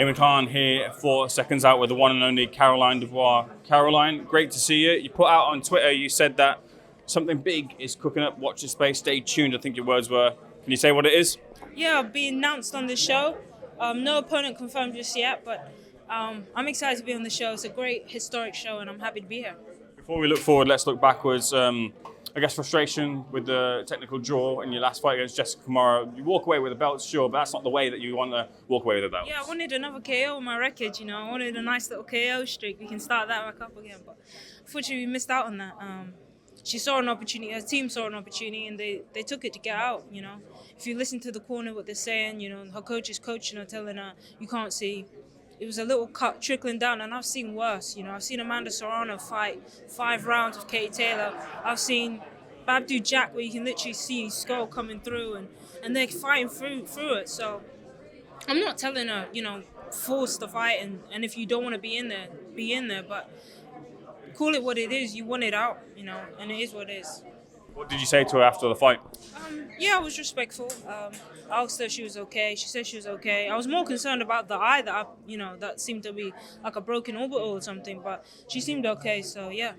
Eamon Khan here for Seconds Out with the one and only Caroline Dubois. Caroline, great to see you. You put out on Twitter, you said that something big is cooking up. Watch this space, stay tuned, I think your words were. Can you say what it is? Yeah, I'll be announced on the show. No opponent confirmed just yet, but I'm excited to be on the show. It's a great historic show and I'm happy to be here. Before we look forward, let's look backwards. I guess frustration with the technical draw in your last fight against Jessica Kamaro. You walk away with a belt, sure, but that's not the way that you want to walk away with a belt. Yeah, I wanted another KO on my record, you know. I wanted a nice little KO streak. We can start that back up again, but unfortunately we missed out on that. She saw an opportunity, her team saw an opportunity, and they took it to get out, you know. If you listen to the corner, what they're saying, you know, her coach is coaching her, telling her, you can't see. It was a little cut trickling down, and I've seen worse, you know. I've seen Amanda Serrano fight 5 rounds with Katy Taylor. I've seen Babdu Jack, where you can literally see his skull coming through, and they're fighting through it. So I'm not telling her, you know, force the fight, and if you don't want to be in there, be in there, but call it what it is. You want it out, you know, and it is what it is. What did you say to her after the fight? Yeah, I was respectful. I asked her if she was okay. She said she was okay. I was more concerned about the eye that seemed to be like a broken orbital or something, but she seemed okay, so yeah.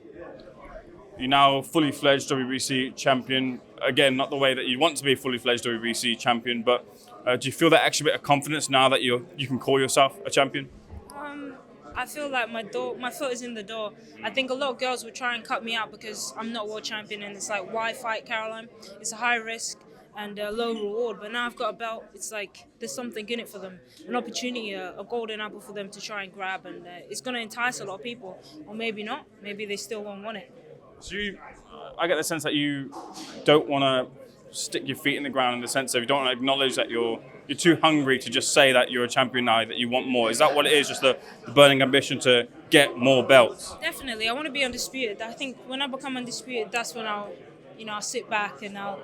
You're now fully fledged WBC champion. Again, not the way that you want to be fully fledged WBC champion, but do you feel that extra bit of confidence now that you can call yourself a champion? I feel like my foot is in the door. I think a lot of girls would try and cut me out because I'm not world champion, and it's like, why fight Caroline? It's a high risk and a low reward. But now I've got a belt. It's like there's something in it for them, an opportunity, a golden apple for them to try and grab, and it's going to entice a lot of people, or maybe not. Maybe they still won't want it. So I get the sense that you don't want to stick your feet in the ground in the sense of you don't want to acknowledge that you're too hungry to just say that you're a champion now, that you want more. Is that what it is, just the burning ambition to get more belts? Definitely. I want to be undisputed. I think when I become undisputed, that's when I'll sit back and I'll,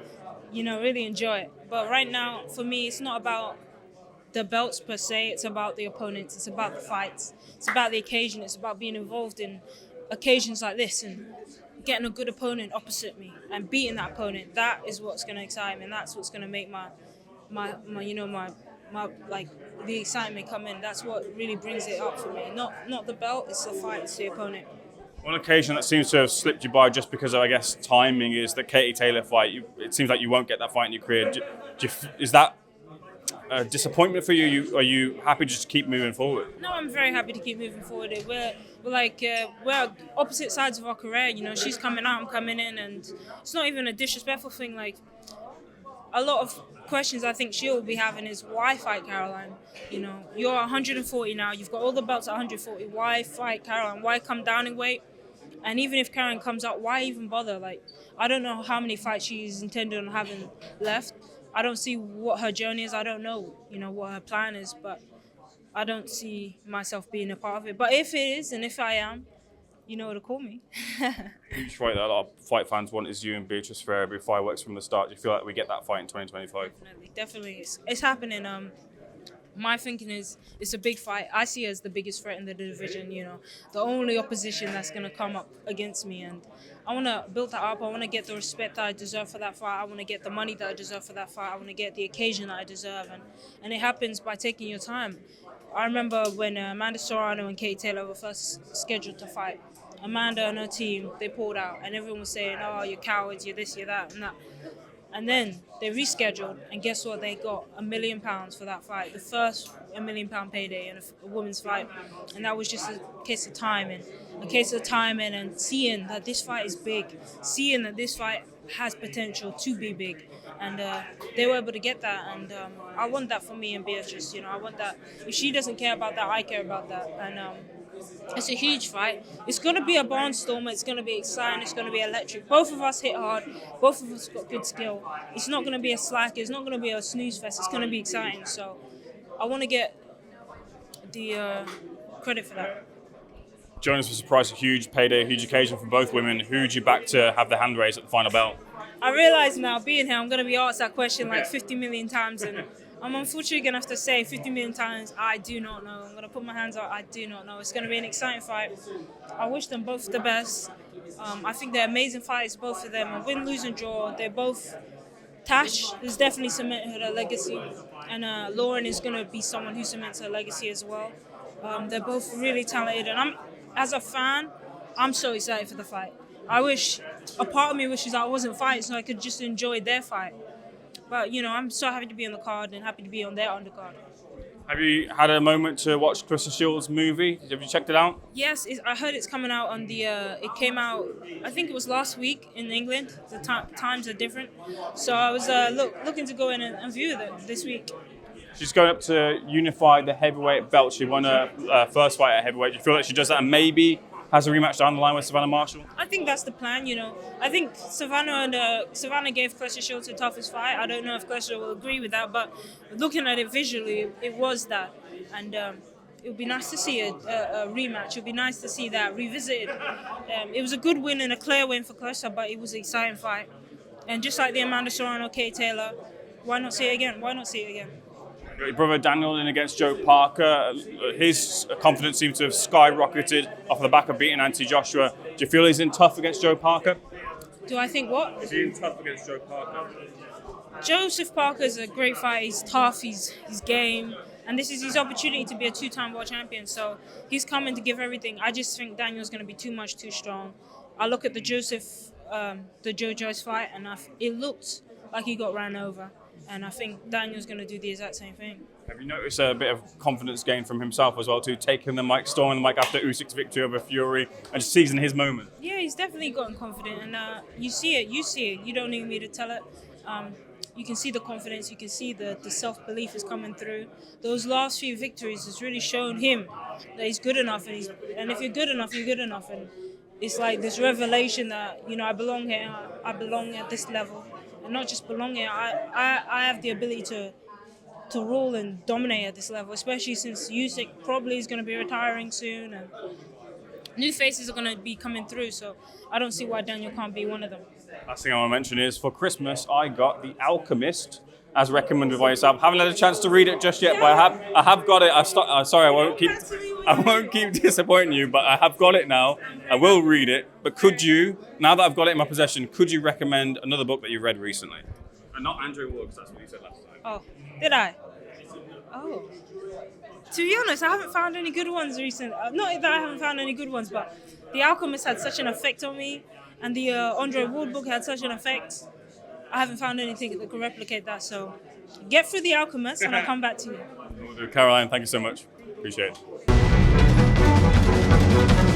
really enjoy it. But right now, for me, it's not about the belts per se. It's about the opponents. It's about the fights. It's about the occasion. It's about being involved in occasions like this and getting a good opponent opposite me and beating that opponent. That is what's going to excite me, and that's what's going to make my the excitement come in. That's what really brings it up for me. Not the belt, it's the fight, it's the opponent. One occasion that seems to have slipped you by just because of, I guess, timing is the Katy Taylor fight. It seems like you won't get that fight in your career. Is that a disappointment for you? Are you happy just to keep moving forward? No, I'm very happy to keep moving forward. We're opposite sides of our career. You know, she's coming out, I'm coming in, and it's not even a disrespectful thing. Like, a lot of questions I think she'll be having is, why fight Caroline? You know, you're 140 now, you've got all the belts at 140. Why fight Caroline? Why come down in weight? And even if Caroline comes out, why even bother? Like, I don't know how many fights she's intended on having left. I don't see what her journey is. I don't know, what her plan is, but I don't see myself being a part of it. But if it is, and if I am, you know where to call me. Huge fight that a lot of fight fans want is you and Beatrice Ferrer, with fireworks from the start. Do you feel like we get that fight in 2025? Definitely. It's happening. My thinking is it's a big fight. I see it as the biggest threat in the division, the only opposition that's going to come up against me. And I want to build that up. I want to get the respect that I deserve for that fight. I want to get the money that I deserve for that fight. I want to get the occasion that I deserve. And it happens by taking your time. I remember when Amanda Serrano and Katy Taylor were first scheduled to fight. Amanda and her team, they pulled out, and everyone was saying, oh, you're cowards, you're this, you're that, and that. And then they rescheduled, and guess what? They got £1 million for that fight, the first £1 million payday in a women's fight. And that was just a case of timing, and seeing that this fight is big, seeing that this fight has potential to be big. And they were able to get that, and I want that for me and Beatrice. I want that. If she doesn't care about that, I care about that. And it's a huge fight. It's going to be a barnstormer. It's going to be exciting. It's going to be electric. Both of us hit hard. Both of us got good skill. It's not going to be a slack. It's not going to be a snooze fest. It's going to be exciting. So I want to get the credit for that. Jonas was surprised, a huge payday, a huge occasion for both women. Who'd you back to have the hand raised at the final bell? I realise now, being here, I'm going to be asked that question like 50 million times, and I'm unfortunately going to have to say 50 million times, I do not know. I'm going to put my hands out, I do not know. It's going to be an exciting fight. I wish them both the best. I think they're amazing fighters, both of them. A win, lose and draw. They're both Tash has definitely cemented her legacy, and Lauren is going to be someone who cements her legacy as well. They're both really talented, and as a fan, I'm so excited for the fight. A part of me wishes I wasn't fighting so I could just enjoy their fight. But, I'm so happy to be on the card and happy to be on their undercard. Have you had a moment to watch Krista Shields' movie? Have you checked it out? Yes, I heard it's coming out on it came out, I think it was last week in England. The times are different. So I was looking to go in and view it this week. She's going up to unify the heavyweight belt. She won her first fight at heavyweight. Do you feel like she does that and maybe has a rematch down the line with Savannah Marshall? I think that's the plan, I think Savannah gave Claressa Shields the toughest fight. I don't know if Claressa will agree with that, but looking at it visually, it was that. And it would be nice to see a rematch. It would be nice to see that revisited. It was a good win and a clear win for Claressa, but it was an exciting fight. And just like the Amanda Serrano, Katy Taylor, why not see it again? Your brother Daniel in against Joe Parker. His confidence seems to have skyrocketed off the back of beating Anthony Joshua. Do you feel he's in tough against Joe Parker? Do I think what? Is he in tough against Joe Parker? Joseph Parker's a great fighter. He's tough. He's game. And this is his opportunity to be a 2-time world champion. So he's coming to give everything. I just think Daniel's going to be too strong. I look at the Joe Joyce fight, and it looked like he got ran over. And I think Daniel's going to do the exact same thing. Have you noticed a bit of confidence gain from himself as well, too, taking the mic, storming the mic after Usyk's victory over Fury, and just seizing his moment? Yeah, he's definitely gotten confident, and you see it. You don't need me to tell it. You can see the confidence. You can see the self-belief is coming through. Those last few victories has really shown him that he's good enough, and if you're good enough, you're good enough. And it's like this revelation that I belong here. I belong at this level. And not just belong here, I have the ability to rule and dominate at this level, especially since Usyk probably is going to be retiring soon and new faces are going to be coming through, so I don't see why Daniel can't be one of them. Last thing I want to mention is for Christmas I got The Alchemist as recommended by yourself. Haven't had a chance to read it just yet, but I have got it. Sorry, I won't keep disappointing you, but I have got it now. I will read it. But could you, now that I've got it in my possession, could you recommend another book that you read recently? And not Andrew Wood, because that's what you said last time. Oh, did I? Oh. To be honest, I haven't found any good ones recently. Not that I haven't found any good ones, but The Alchemist had such an effect on me, and the Andre Wood book had such an effect. I haven't found anything that can replicate that, so get through The Alchemist and I'll come back to you. Caroline, thank you so much. Appreciate it.